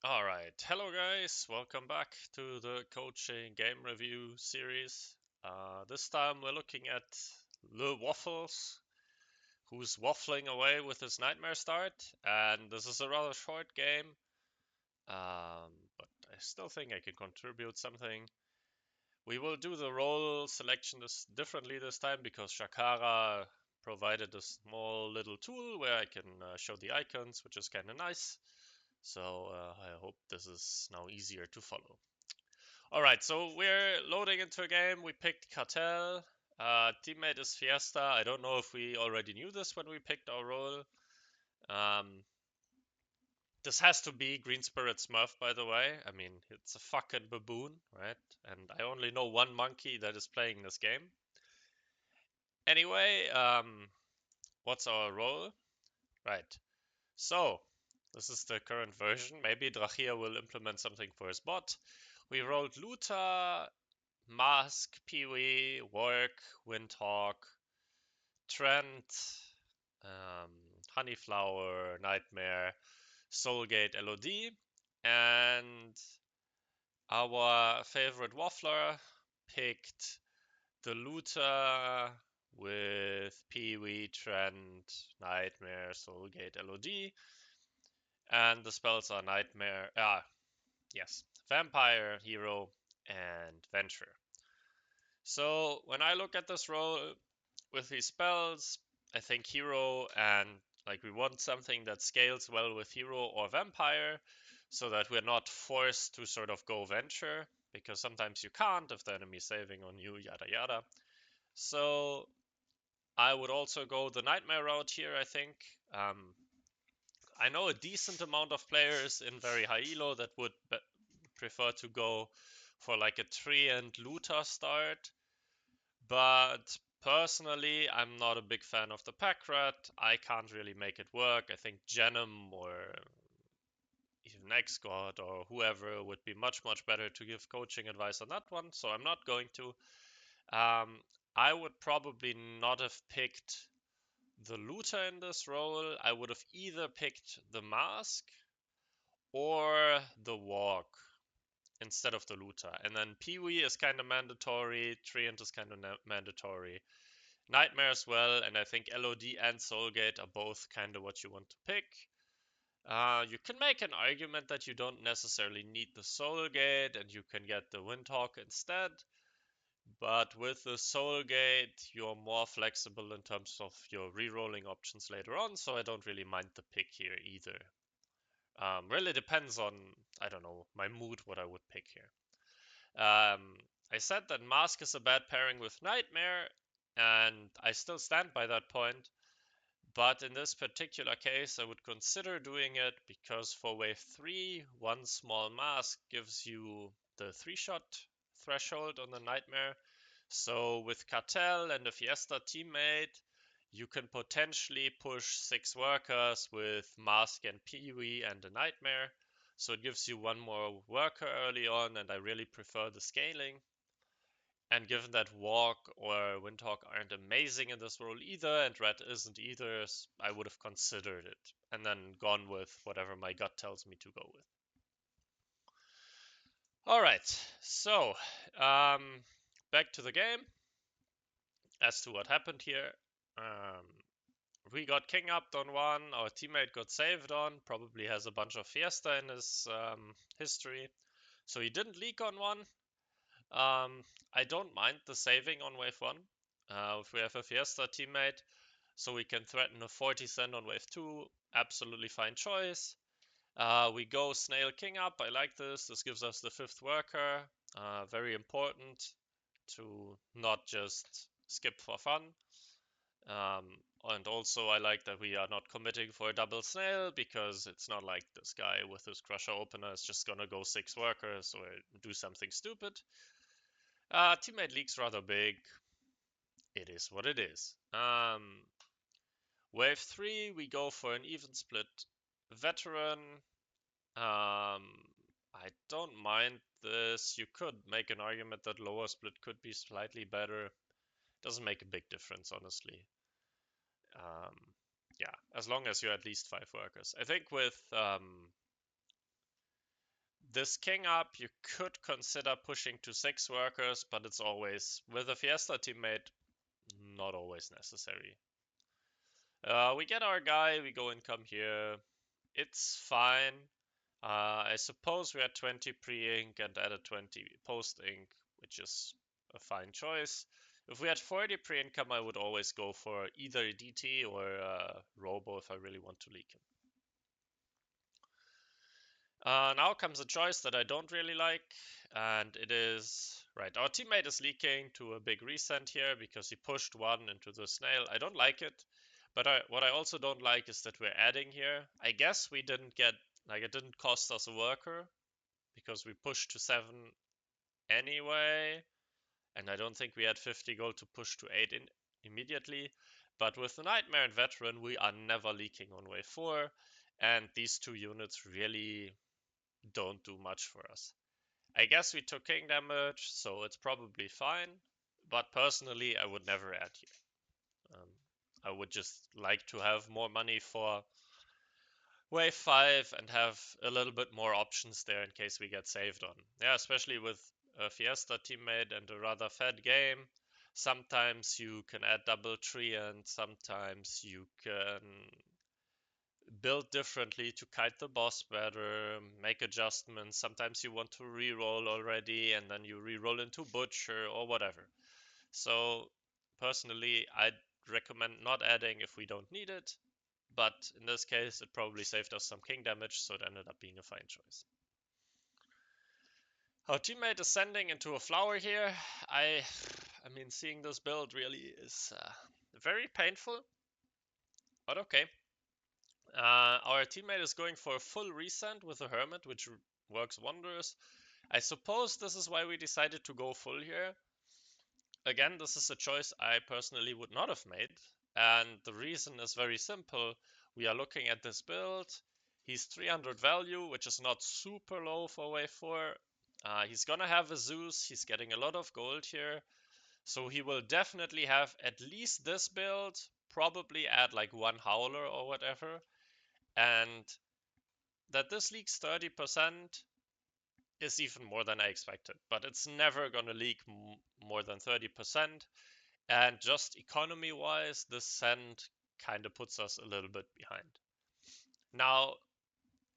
Alright, hello guys, welcome back to the coaching game review series. This time we're looking at Le Waffles, who's waffling away with his nightmare start, and this is a rather short game, but I still think I can contribute something. We will do the role selection differently this time because Shakara provided a small little tool where I can show the icons, which is kind of nice. So I hope this is now easier to follow. Alright, so we're loading into a game. We picked Cartel. Teammate is Fiesta. I don't know if we already knew this when we picked our role. Um, this has to be Green Spirit Smurf, by the way. I mean, it's a fucking baboon, right? And I only know one monkey that is playing this game. Anyway, what's our role? Right. So, this is the current version. Maybe Drachia will implement something for his bot. We rolled Luta, Mask, Peewee, Work, Windhawk, Trent, um, Honeyflower, Nightmare, Soulgate, LOD, and our favorite waffler picked the Luta with Peewee, Trent, Nightmare, Soulgate, LOD, and the spells are Nightmare, yes, Vampire, Hero, and Venture. So when I look at this roll with these spells, I think Hero and like we want something that scales well with Hero or Vampire so that we're not forced to sort of go Venture because sometimes you can't if the enemy's saving on you, yada yada. So I would also go the Nightmare route here, I think. I know a decent amount of players in very high elo that would prefer to go for like a tree and looter start, but personally I'm not a big fan of the pack rat. I can't really make it work. I think Genom or even X-God or whoever would be much better to give coaching advice on that one, so I'm not going to. I would probably not have picked the looter in this role. I would have either picked the mask or the walk instead of the looter. And then Peewee is kind of mandatory, Treant is kind of mandatory, Nightmare as well, and I think LOD and Soulgate are both kind of what you want to pick. You can make an argument that you don't necessarily need the Soulgate and you can get the Windhawk instead, but with the Soulgate, you're more flexible in terms of your rerolling options later on, so I don't really mind the pick here either. Really depends on, I don't know, my mood, what I would pick here. I said that Mask is a bad pairing with Nightmare, and I still stand by that point. But in this particular case, I would consider doing it because for wave 3, one small mask gives you the 3-shot threshold on the Nightmare. So with Cartel and a Fiesta teammate, you can potentially push 6 workers with Mask and Peewee and a Nightmare. So it gives you one more worker early on, and I really prefer the scaling. And given that Walk or Windhawk aren't amazing in this role either, and Red isn't either, I would have considered it and then gone with whatever my gut tells me to go with. Alright, so back to the game. As to what happened here, we got king upped on one, our teammate got saved on, probably has a bunch of Fiesta in his history, so he didn't leak on one. I don't mind the saving on wave 1. If we have a Fiesta teammate, so we can threaten a 40 cent on wave 2, absolutely fine choice. We go Snail King up, I like this. This gives us the 5th worker, very important to not just skip for fun. And also I like that we are not committing for a double snail because it's not like this guy with his crusher opener is just gonna go 6 workers or do something stupid. Teammate leak's rather big. It is what it is. Wave 3, we go for an even split veteran. I don't mind this. You could make an argument that lower split could be slightly better. Doesn't make a big difference, honestly. Yeah, as long as you're at least 5 workers. I think with this king up, you could consider pushing to 6 workers, but it's always, with a Fiesta teammate, not always necessary. We get our guy, we go and come here. It's fine. I suppose we had 20 pre-ink and added 20 post-ink, which is a fine choice. If we had 40 pre-income, I would always go for either DT or Robo if I really want to leak him. Now comes a choice that I don't really like, and it is, right, our teammate is leaking to a big resend here because he pushed one into the snail. I don't like it, but what I also don't like is that we're adding here. I guess we didn't get, like, it didn't cost us a worker because we pushed to 7 anyway, and I don't think we had 50 gold to push to 8 immediately. But with the Nightmare and Veteran, we are never leaking on wave 4, and these two units really don't do much for us. I guess we took king damage, so it's probably fine, but personally I would never add here. I would just like to have more money for wave 5 and have a little bit more options there in case we get saved on. Yeah, especially with a Fiesta teammate and a rather fed game. Sometimes you can add double tree and sometimes you can build differently to kite the boss better, make adjustments. Sometimes you want to re-roll already and then you re-roll into Butcher or whatever. So personally, I'd recommend not adding if we don't need it, but in this case, it probably saved us some king damage, so it ended up being a fine choice. Our teammate is sending into a flower here. I mean, seeing this build really is very painful, but okay. Our teammate is going for a full resend with a Hermit, which works wonders. I suppose this is why we decided to go full here. Again, this is a choice I personally would not have made, and the reason is very simple. We are looking at this build. He's 300 value, which is not super low for wave 4. He's gonna have a Zeus. He's getting a lot of gold here. So he will definitely have at least this build, probably add like one Howler or whatever. And that this leaks 30% is even more than I expected. But it's never gonna leak more than 30%. And just economy-wise, this send kind of puts us a little bit behind. Now,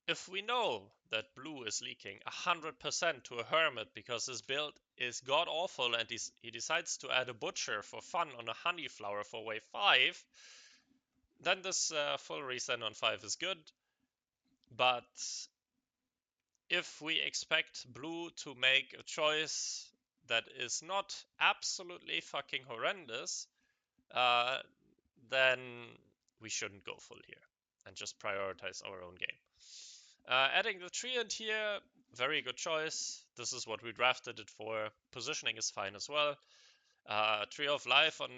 if we know that blue is leaking 100% to a Hermit because his build is god-awful and he decides to add a Butcher for fun on a Honeyflower for wave 5, then this full resend on 5 is good. But if we expect blue to make a choice that is not absolutely fucking horrendous, then we shouldn't go full here and just prioritize our own game. Adding the Treant here, very good choice. This is what we drafted it for. Positioning is fine as well. Tree of Life on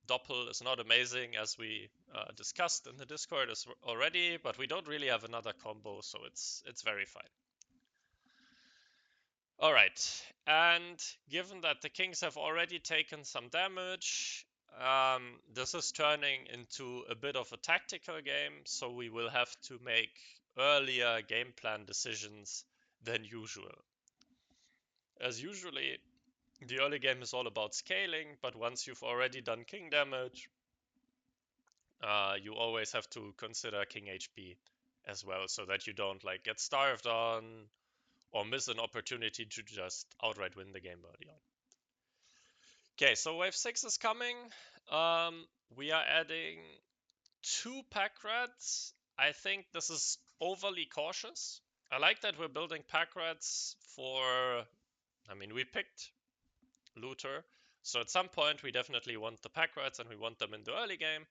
Doppel is not amazing, as we discussed in the Discord already, but we don't really have another combo, so it's very fine. Alright, and given that the kings have already taken some damage, this is turning into a bit of a tactical game, so we will have to make earlier game plan decisions than usual. As usually, the early game is all about scaling, but once you've already done king damage, you always have to consider king HP as well, so that you don't like get starved on or miss an opportunity to just outright win the game early on. Okay, so wave 6 is coming. We are adding 2 pack rats. I think this is overly cautious. I like that we're building pack rats for, I mean, we picked looter, so at some point we definitely want the pack rats and we want them in the early game.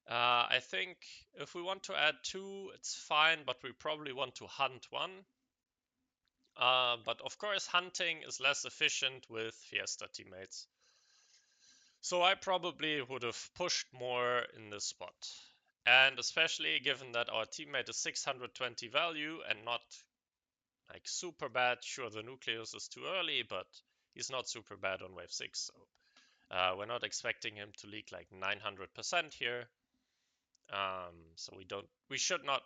I think if we want to add 2, it's fine, but we probably want to hunt 1. But of course, hunting is less efficient with Fiesta teammates. So I probably would have pushed more in this spot. And especially given that our teammate is 620 value and not like super bad. Sure, the Nucleus is too early, but he's not super bad on wave 6. So we're not expecting him to leak like 900% here. So we should not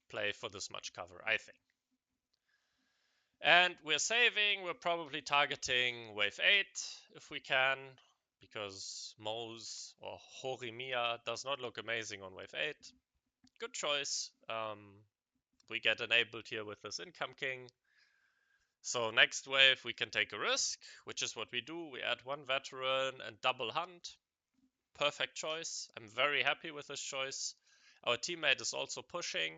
play for this much cover, I think. And we're saving. We're probably targeting wave 8 if we can, because Mose or Horimiya does not look amazing on wave 8. Good choice. We get enabled here with this income king. So next wave we can take a risk, which is what we do. We add one veteran and double hunt. Perfect choice. I'm very happy with this choice. Our teammate is also pushing.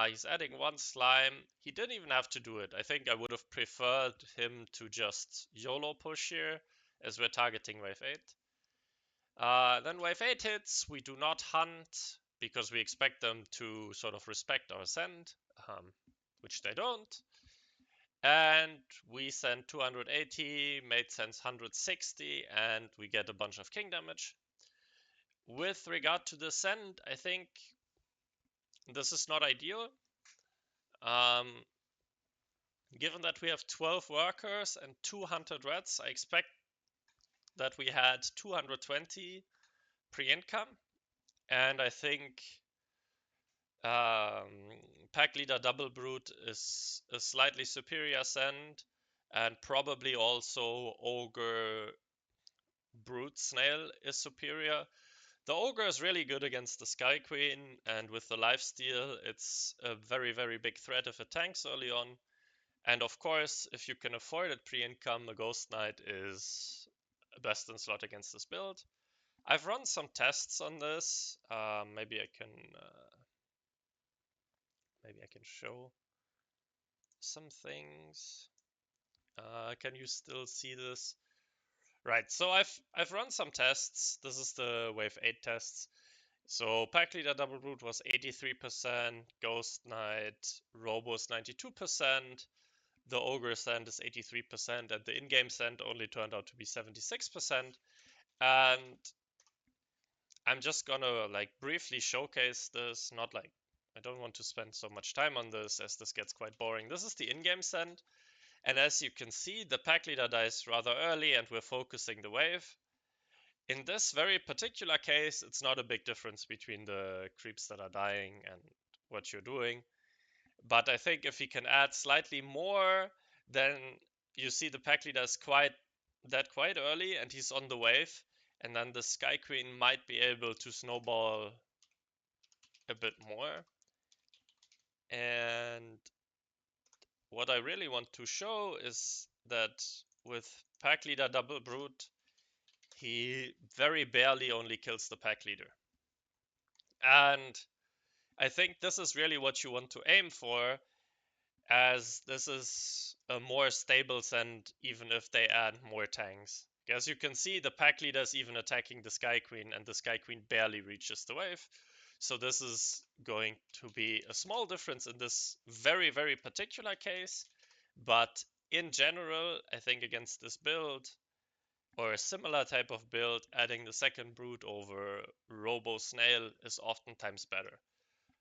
He's adding one slime. He didn't even have to do it. I think I would have preferred him to just YOLO push here, as we're targeting wave 8. Then wave 8 hits. We do not hunt, because we expect them to sort of respect our send, which they don't. And we send 280, mate sends 160, and we get a bunch of king damage. With regard to the send, I think this is not ideal. Given that we have 12 workers and 200 reds, I expect that we had 220 pre-income. And I think Pack Leader Double Brute is a slightly superior send, and probably also Ogre Brute Snail is superior. The Ogre is really good against the Sky Queen, and with the lifesteal, it's a very, very big threat if it tanks early on. And of course, if you can afford it pre-income, a Ghost Knight is best in slot against this build. I've run some tests on this. Maybe I can show some things. Can you still see this? Right. So I've run some tests. This is the Wave 8 tests. So Pack Leader Double Brute was 83%, Ghost Knight Robo's 92%. The Ogre send is 83%, and the in-game send only turned out to be 76%. And I'm just gonna briefly showcase this, not I don't want to spend so much time on this as this gets quite boring. This is the in-game send, and as you can see, the pack leader dies rather early and we're focusing the wave. In this very particular case, it's not a big difference between the creeps that are dying and what you're doing. But I think if he can add slightly more, then you see the pack leader is quite early and he's on the wave. And then the Sky Queen might be able to snowball a bit more. And what I really want to show is that with pack leader Double Brute, he very barely only kills the pack leader. And I think this is really what you want to aim for, as this is a more stable send even if they add more tanks. As you can see, the pack leader is even attacking the Sky Queen, and the Sky Queen barely reaches the wave. So this is going to be a small difference in this very, very particular case. But in general, I think against this build, or a similar type of build, adding the second brute over Robo Snail is oftentimes better.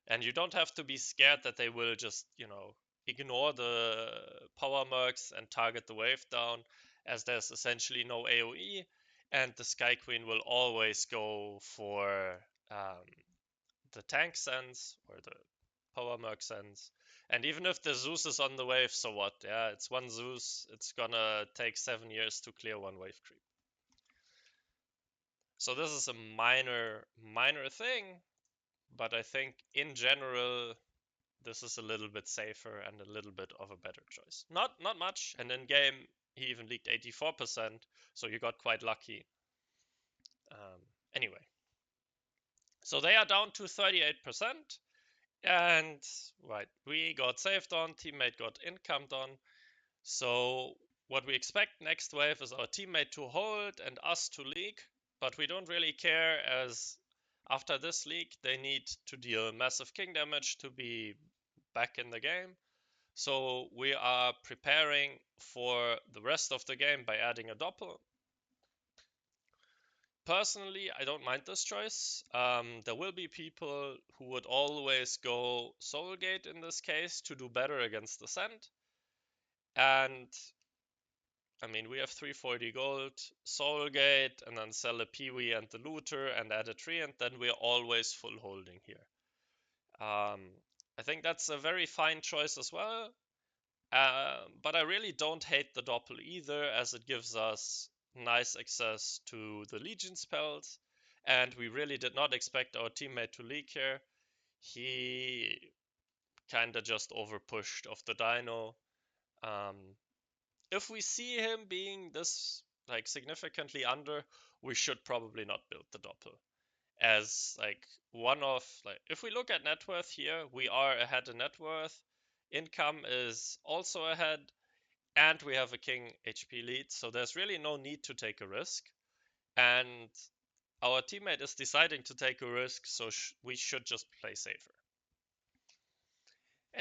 And you don't have to be scared that they will just, ignore the power mercs and target the wave down, as there's essentially no AoE, and the Sky Queen will always go for the tank sense or the power merc sense. And even if the Zeus is on the wave, so what? Yeah, it's one Zeus. It's gonna take 7 years to clear one wave creep. So this is a minor thing, but I think in general, this is a little bit safer and a little bit of a better choice. Not much, and in game he even leaked 84%, so you got quite lucky. Anyway, so they are down to 38%, and right, we got saved on, teammate got incomed on. So what we expect next wave is our teammate to hold and us to leak, but we don't really care, as after this leak they need to deal massive king damage to be back in the game. So we are preparing for the rest of the game by adding a doppel. Personally, I don't mind this choice. There will be people who would always go Soulgate in this case to do better against the Send. And I mean, we have 340 gold, Soulgate, and then sell a Peewee and the Looter and add a tree, and then we're always full holding here. I think that's a very fine choice as well. But I really don't hate the Doppel either, as it gives us nice access to the Legion spells, and we really did not expect our teammate to leak here. He kinda just overpushed off the Dino. If we see him being this like significantly under, we should probably not build the Doppel. As like one of like if we look at net worth here, we are ahead in net worth. Income is also ahead, and we have a king HP lead, so there's really no need to take a risk. And our teammate is deciding to take a risk, so we should just play safer.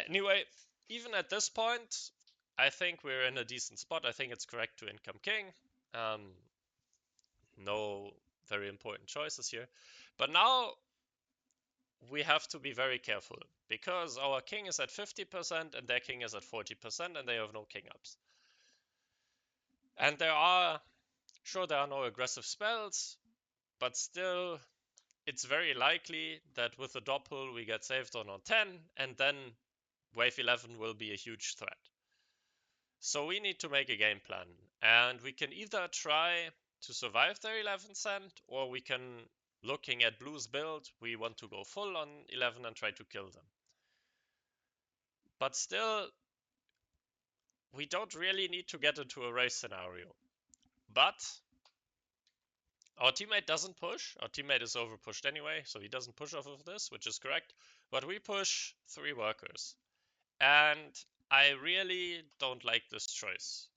Anyway, even at this point, I think we're in a decent spot. I think it's correct to income king. No very important choices here. But now we have to be very careful because our king is at 50% and their king is at 40% and they have no king ups. And there are no aggressive spells, but still it's very likely that with the Doppel we get saved on 10 and then wave 11 will be a huge threat. So we need to make a game plan, and we can either try to survive their 11th cent, or we can, looking at blue's build, we want to go full on 11 and try to kill them. But still, we don't really need to get into a race scenario. But our teammate doesn't push. Our teammate is over pushed anyway, so he doesn't push off of this, which is correct. But we push 3 workers. And I really don't like this choice.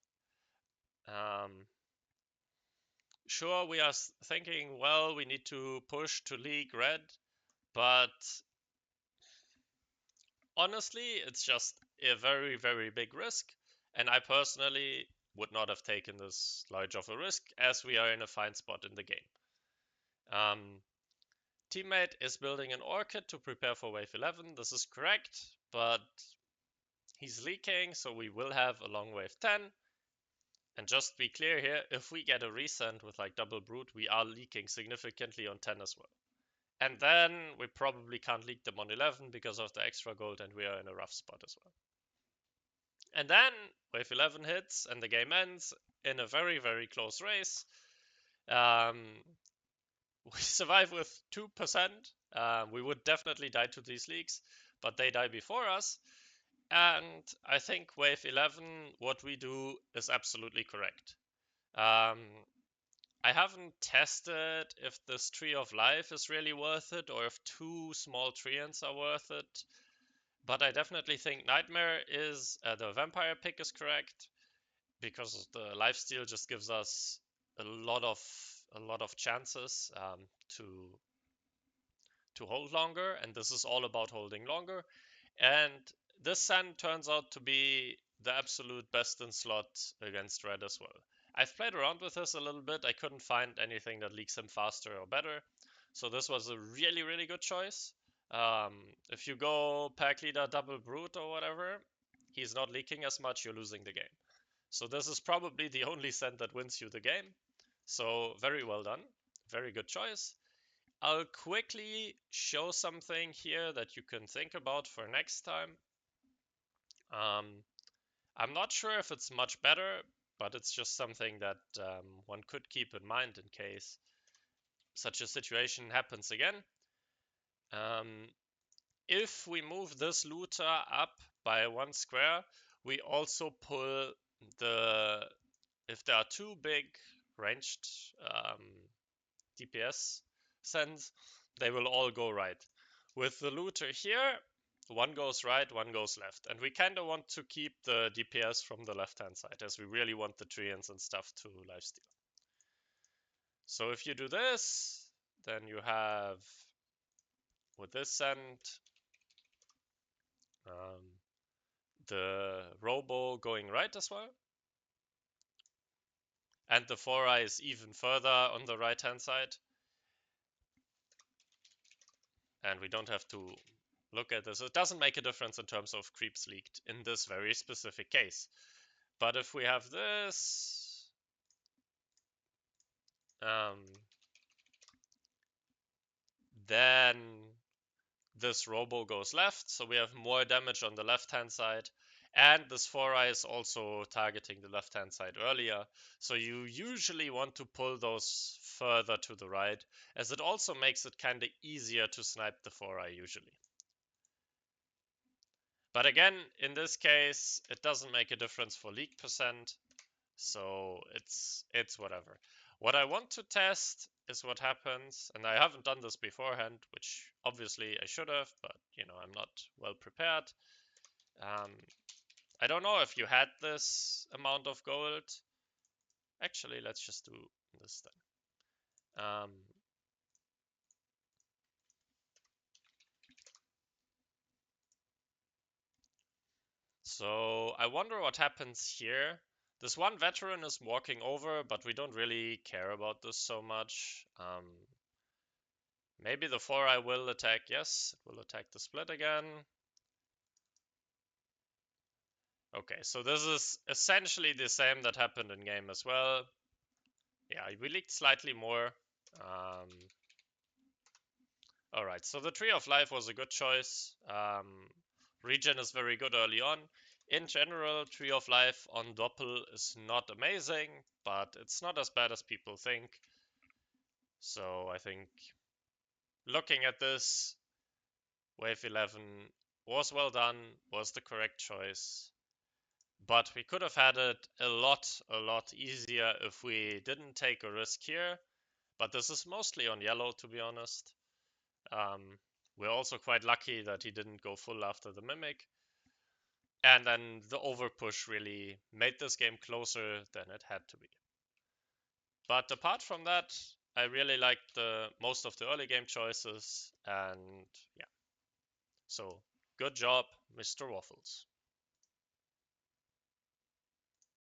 Sure, we are thinking, well, we need to push to league red, but honestly, it's just a very, very big risk, and I personally would not have taken this large of a risk, as we are in a fine spot in the game. Teammate is building an orchid to prepare for wave 11. This is correct, but he's leaking, so we will have a long wave 10. And just be clear here, if we get a resend with like double brute, we are leaking significantly on 10 as well. And then we probably can't leak them on 11 because of the extra gold, and we are in a rough spot as well. And then wave 11 hits and the game ends in a very, very close race. We survive with 2%. We would definitely die to these leaks, but they die before us. And I think wave 11, what we do is absolutely correct. I haven't tested if this Tree of Life is really worth it or if 2 small treants are worth it. But I definitely think Nightmare is the vampire pick is correct, because the lifesteal just gives us a lot of chances to hold longer, and this is all about holding longer. And this sand turns out to be the absolute best in slot against red as well. I've played around with this a little bit. I couldn't find anything that leaks him faster or better, so this was a really, really good choice. If you go pack leader double brute or whatever, he's not leaking as much, you're losing the game. So this is probably the only send that wins you the game. So very well done. Very good choice. I'll quickly show something here that you can think about for next time. I'm not sure if it's much better, but it's just something that one could keep in mind in case such a situation happens again. If we move this looter up by 1 square, we also pull the, if there are 2 big ranged DPS sends, they will all go right. With the looter here, 1 goes right, 1 goes left. And we kind of want to keep the DPS from the left-hand side, as we really want the treants and stuff to lifesteal. So if you do this, then you have, with this send, the Robo going right as well. And the 4-eye is even further on the right-hand side. And we don't have to look at this. It doesn't make a difference in terms of creeps leaked in this very specific case. But if we have this, then this Robo goes left, so we have more damage on the left-hand side. And this 4i is also targeting the left-hand side earlier, so you usually want to pull those further to the right, as it also makes it kind of easier to snipe the 4i usually. But again, in this case, it doesn't make a difference for leak percent, so it's whatever. What I want to test is what happens, and I haven't done this beforehand, which obviously I should have, but I'm not well prepared. I don't know if you had this amount of gold. Actually, let's just do this then. So I wonder what happens here. This one veteran is walking over, but we don't really care about this so much. Maybe the 4i will attack. Yes, it will attack the split again. Okay, so this is essentially the same that happened in game as well. Yeah, we leaked slightly more. Alright, so the Tree of Life was a good choice. Regen is very good early on. In general, Tree of Life on Doppel is not amazing, but it's not as bad as people think. So I think looking at this, Wave 11 was well done, was the correct choice. But we could have had it a lot easier if we didn't take a risk here. But this is mostly on yellow, to be honest. We're also quite lucky that he didn't go full after the Mimic. And then the overpush really made this game closer than it had to be. But apart from that, I really liked most of the early game choices. And yeah, so good job, Mr. Waffles.